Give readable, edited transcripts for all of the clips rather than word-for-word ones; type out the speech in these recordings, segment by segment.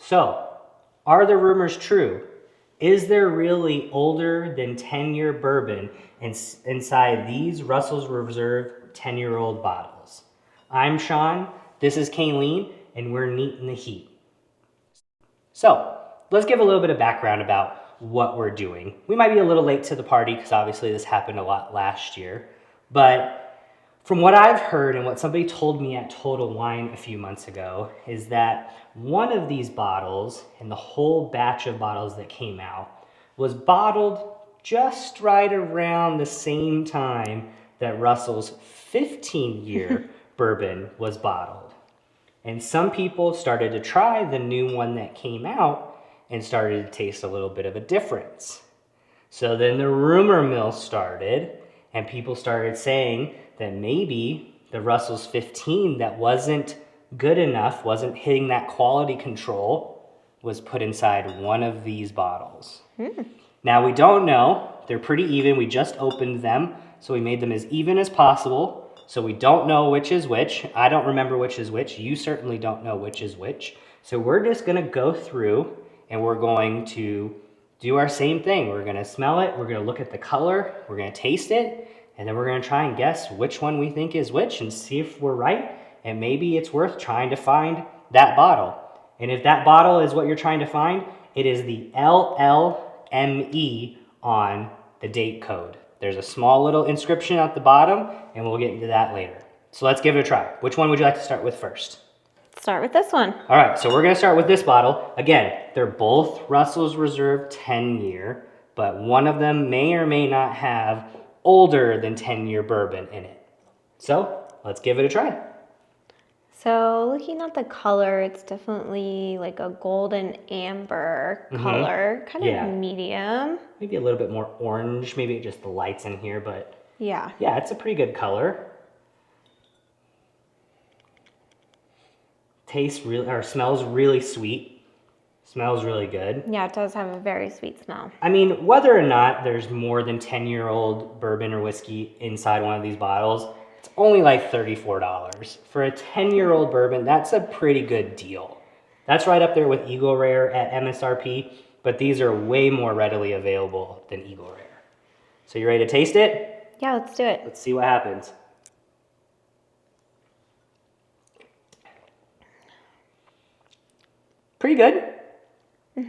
So, are the rumors true? Is there really older than 10-year bourbon inside these Russell's Reserve 10-year-old bottles? I'm Sean, this is Kayleen, and we're Neat in the Heat. So, let's give a little bit of background about what we're doing. We might be a little late to the party because obviously this happened a lot last year, but from what I've heard and what somebody told me at Total Wine a few months ago is that one of these bottles and the whole batch of bottles that came out was bottled just right around the same time that Russell's 15-year bourbon was bottled. And some people started to try the new one that came out and started to taste a little bit of a difference. So then the rumor mill started, and people started saying that maybe the Russell's 15 that wasn't good enough, wasn't hitting that quality control, was put inside one of these bottles. Now we don't know. They're pretty even. We just opened them, so we made them as even as possible. So we don't know which is which. I don't remember which is which. You certainly don't know which is which. So we're just going to go through and we're going to do our same thing. We're going to smell it. We're going to look at the color. We're going to taste it. And then we're going to try and guess which one we think is which and see if we're right. And maybe it's worth trying to find that bottle. And if that bottle is what you're trying to find, it is the LLME on the date code. There's a small little inscription at the bottom, and we'll get into that later. So let's give it a try. Which one would you like to start with first? Start with this one. All right, so we're going to start with this bottle. Again, they're both Russell's Reserve 10-year, but one of them may or may not have older than 10-year bourbon in it. So let's give it a try. So looking at the color, it's definitely like a golden amber color, kind of medium. Maybe a little bit more orange, maybe just the lights in here, but yeah, it's a pretty good color. Tastes really, or smells really sweet. Smells really good. Yeah, it does have a very sweet smell. I mean, whether or not there's more than 10-year-old bourbon or whiskey inside one of these bottles, it's only like $34. For a 10-year-old bourbon, that's a pretty good deal. That's right up there with Eagle Rare at MSRP, but these are way more readily available than Eagle Rare. So you ready to taste it? Yeah, let's do it. Let's see what happens. Pretty good. I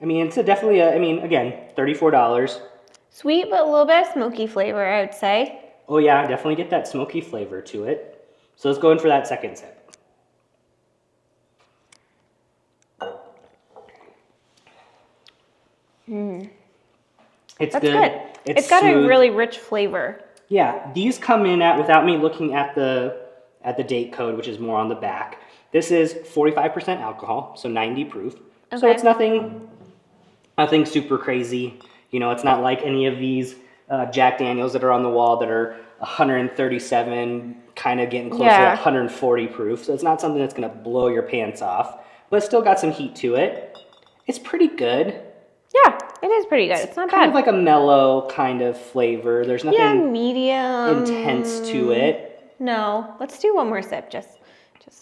mean, it's definitely again, $34. Sweet, but a little bit of smoky flavor, I would say. Oh yeah, definitely get that smoky flavor to it. So let's go in for that second sip. It's That's good. It's got smooth. a really rich flavor. Yeah, these come in at, without me looking at the date code, which is more on the back. This is 45% alcohol, so 90 proof. So Okay. it's nothing super crazy. You know, it's not like any of these Jack Daniels that are on the wall that are 137, kind of getting close to 140 proof. So it's not something that's going to blow your pants off, but it's still got some heat to it. It's pretty good. Yeah, it is pretty good. It's not Kind bad. of like a mellow kind of flavor. There's nothing medium. intense to it. No, let's do one more sip just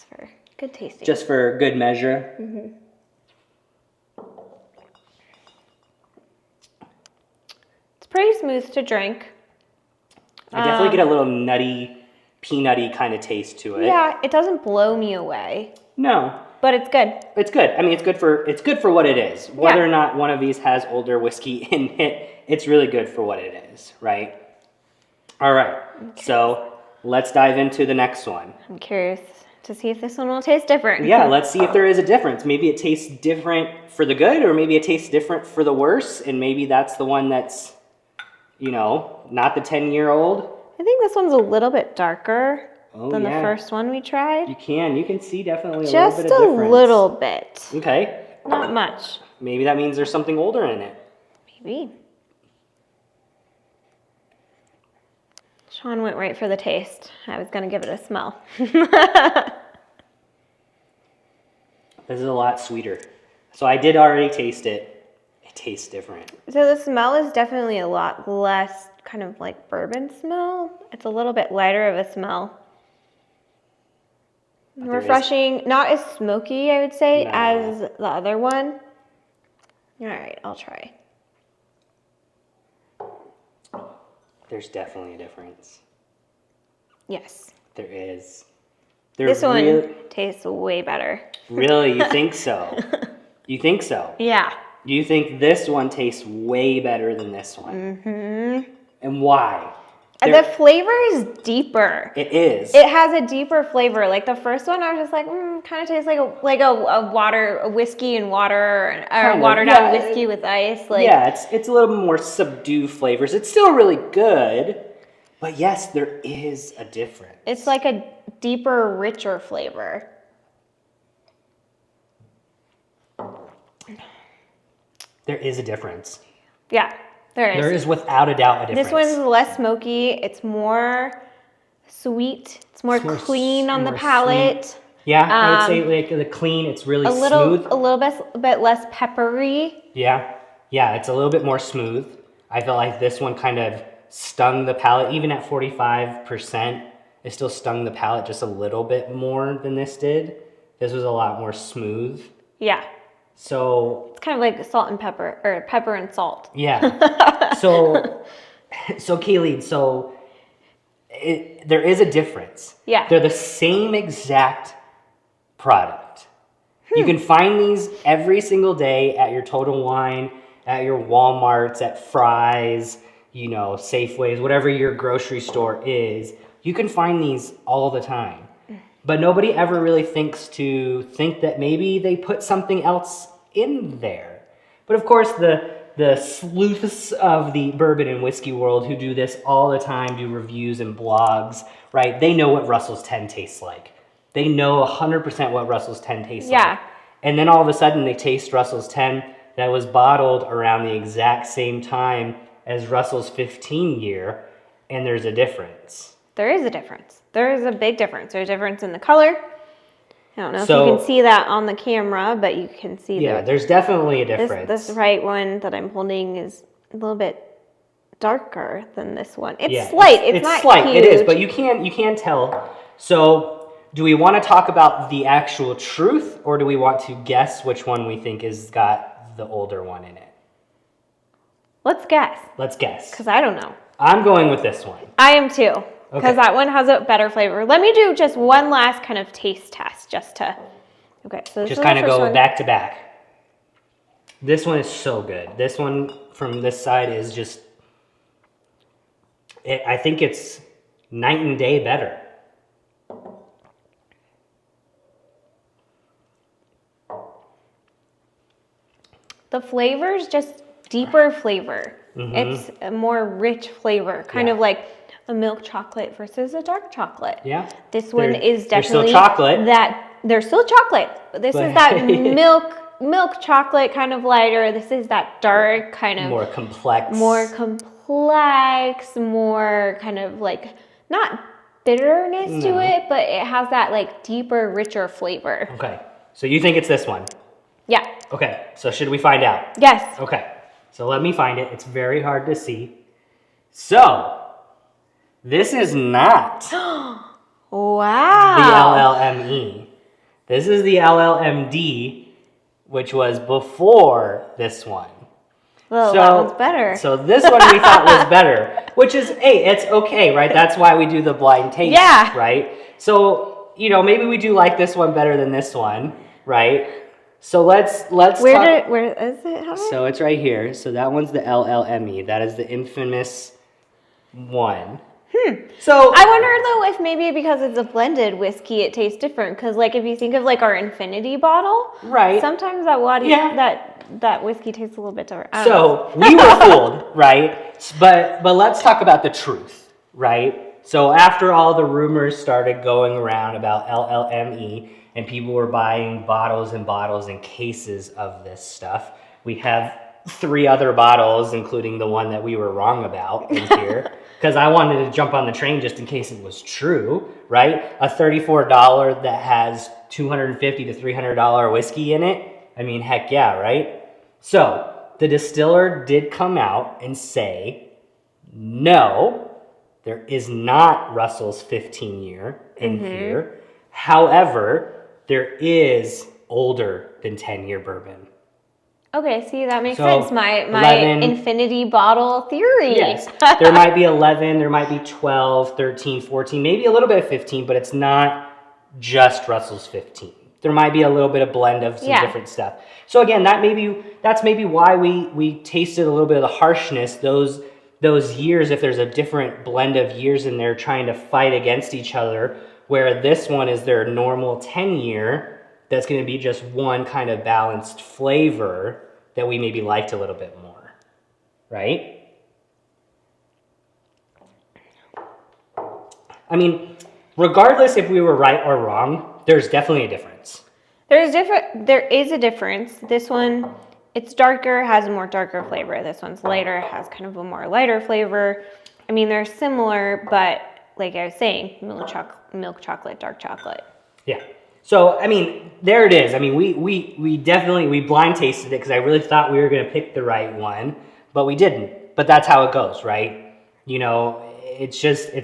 for good tasting. Just for good measure. It's pretty smooth to drink. I definitely get a little nutty, peanutty kind of taste to it. Yeah, it doesn't blow me away, No, but it's good. it's good. I mean, it's good for what it is. Whether or not one of these has older whiskey in it, it's really good for what it is, right? All right. So let's dive into the next one. I'm curious to see if this one will taste different. Yeah, let's see if there is a difference. Maybe it tastes different for the good, or maybe it tastes different for the worse, and maybe that's the one that's, you know, not the 10-year-old. I think this one's a little bit darker than the yeah. first one we tried. You can see definitely a Just little bit of difference. a little bit. Okay. Not much. Maybe that means there's something older in it. Maybe. Sean went right for the taste. I was going to give it a smell. This is a lot sweeter. So I did already taste it. It tastes different. So the smell is definitely a lot less kind of like bourbon smell. It's a little bit lighter of a smell. Refreshing, not as smoky, I would say, No. as the other one. All right, I'll try. There's definitely a difference. Yes. There is. This one tastes way better. Really? You think so? You think so? Yeah. You think this one tastes way better than this one? Mm-hmm. And why? The flavor is deeper. It is. It has a deeper flavor. Like the first one, I was just like, kind of tastes like a whiskey and water, or watered down whiskey with ice. Like, yeah, it's a little more subdued flavors. It's still really good, but yes, there is a difference. It's like a deeper, richer flavor. There is a difference. Yeah, there is. There is without a doubt a difference. This one's less smoky. It's more sweet. It's more clean on the palate. Sweet. Yeah, I would say like the clean. It's really smooth. A little bit less peppery. Yeah, it's a little bit more smooth. I feel like this one kind of stung the palate, even at 45%. It still stung the palate just a little bit more than this did. This was a lot more smooth. Yeah. So it's kind of like salt and pepper, or pepper and salt. Yeah. so Kaylee, there is a difference. Yeah. They're the same exact product. You can find these every single day at your Total Wine, at your Walmarts, at Fry's, Safeways, whatever your grocery store is. You can find these all the time. But nobody ever really thinks that maybe they put something else in there. But of course, the sleuths of the bourbon and whiskey world who do this all the time, do reviews and blogs, right? They know what Russell's 10 tastes like. They know 100% what Russell's 10 tastes like. And then all of a sudden they taste Russell's 10 that was bottled around the exact same time as Russell's 15 year, and there's a difference. There is a difference. There is a big difference. There's a difference in the color. I don't know if you can see that on the camera, but you can see there's definitely a difference. This right one that I'm holding is a little bit darker than this one. It's slight. It's not slight. Huge. It is, but you can tell. So, do we want to talk about the actual truth, or do we want to guess which one we think has got the older one in it? Let's guess. Let's guess. Because I don't know. I'm going with this one. I am too. Because that one has a better flavor. Let me do just one last kind of taste test, Okay, so this just kind of go back to back. This one is so good. This one from this side is just, I think it's night and day better. The flavor's just deeper flavor. Mm-hmm. It's a more rich flavor, kind of like a milk chocolate versus a dark chocolate. Yeah. This one is definitely still chocolate. They're still chocolate. This is that milk chocolate kind of lighter. This is that dark kind of more complex, more kind of like not bitterness to it, but it has that like deeper, richer flavor. Okay. So you think it's this one? Yeah. Okay. So should we find out? Yes. Okay. So let me find it. It's very hard to see. So this is not wow. the LLME. This is the LLMD, which was before this one. Well, that one's better. So this one we thought was better, which is, hey, it's okay, right? That's why we do the blind taste, right? So, maybe we do like this one better than this one, right? So let's where is it? So it's right here. So that one's the LLME. That is the infamous one. So I wonder though if maybe because it's a blended whiskey, it tastes different. Because like if you think of like our infinity bottle, right? Sometimes that whiskey tastes a little bit different. So we were fooled, right? But let's talk about the truth, right? So after all the rumors started going around about LLME and people were buying bottles and bottles and cases of this stuff, we have 3 other bottles, including the one that we were wrong about in here. Because I wanted to jump on the train just in case it was true, right? A $34 that has $250 to $300 whiskey in it. I mean, heck yeah, right? So the distiller did come out and say, no, there is not Russell's 15 year in here. However, there is older than 10-year bourbon. Okay, see, that makes So, sense. My 11 infinity bottle theory. Yes, there might be 11, there might be 12, 13, 14, maybe a little bit of 15, but it's not just Russell's 15. There might be a little bit of blend of some different stuff. So again, that's maybe why we tasted a little bit of the harshness, those years, if there's a different blend of years in there trying to fight against each other, where this one is their normal 10-year, that's going to be just one kind of balanced flavor that we maybe liked a little bit more, right? I mean, regardless if we were right or wrong, there's definitely a difference. There is a difference. This one, it's darker, has a more darker flavor. This one's lighter, has kind of a more lighter flavor. I mean, they're similar, but like I was saying, milk chocolate, dark chocolate. Yeah. So, I mean, there it is. I mean, we definitely blind tasted it because I really thought we were going to pick the right one, but we didn't. But that's how it goes, right? You know, it's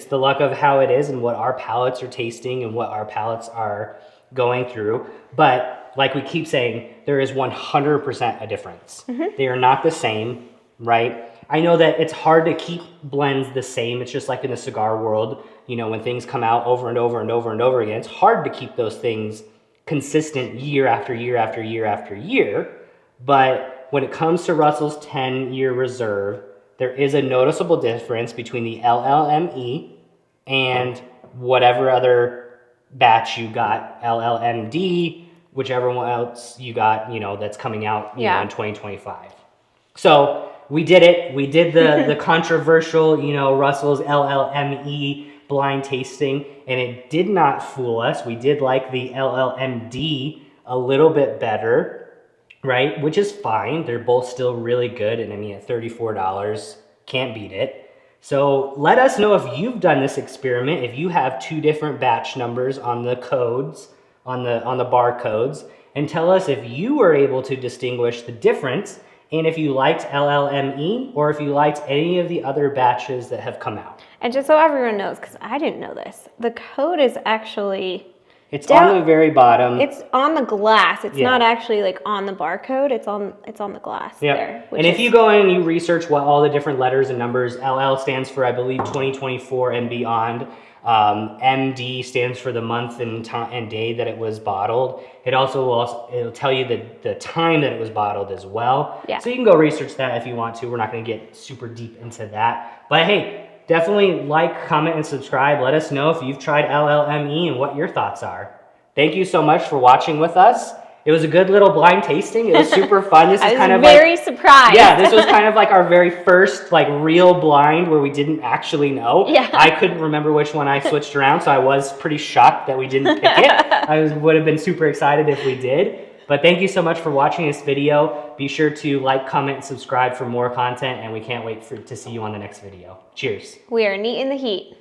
the luck of how it is and what our palates are tasting and what our palates are going through. But like we keep saying, there is 100% a difference. Mm-hmm. They are not the same, right? I know that it's hard to keep blends the same. It's just like in the cigar world, you know, when things come out over and over and over and over again, it's hard to keep those things consistent year after year after year after year. But when it comes to Russell's 10-year reserve, there is a noticeable difference between the LLME and whatever other batch you got, LLMD, whichever one else you got, you know, that's coming out you know, in 2025. So we did it. We did the controversial, you know, Russell's LLME blind tasting, and it did not fool us. We did like the LLMD a little bit better, right? Which is fine. They're both still really good, and I mean, at $34, can't beat it. So let us know if you've done this experiment, if you have two different batch numbers on the codes, on the barcodes, and tell us if you were able to distinguish the difference, and if you liked LLME or if you liked any of the other batches that have come out. And just so everyone knows, because I didn't know this, the code is actually... It's on the very bottom. It's on the glass. It's not actually like on the barcode. It's on the glass there. And if you go in and you research what all the different letters and numbers, LL stands for, I believe, 2024 and beyond. MD stands for the month and day that it was bottled. It'll tell you the time that it was bottled as well. Yeah. So you can go research that if you want to. We're not going to get super deep into that. But hey, definitely like, comment, and subscribe. Let us know if you've tried LLME and what your thoughts are. Thank you so much for watching with us. It was a good little blind tasting. It was super fun. This is kind of very surprised. Yeah, this was kind of like our very first like real blind where we didn't actually know. Yeah. I couldn't remember which one I switched around, so I was pretty shocked that we didn't pick it. I would have been super excited if we did. But thank you so much for watching this video. Be sure to like, comment, and subscribe for more content, and we can't wait to see you on the next video. Cheers. We are neat in the heat.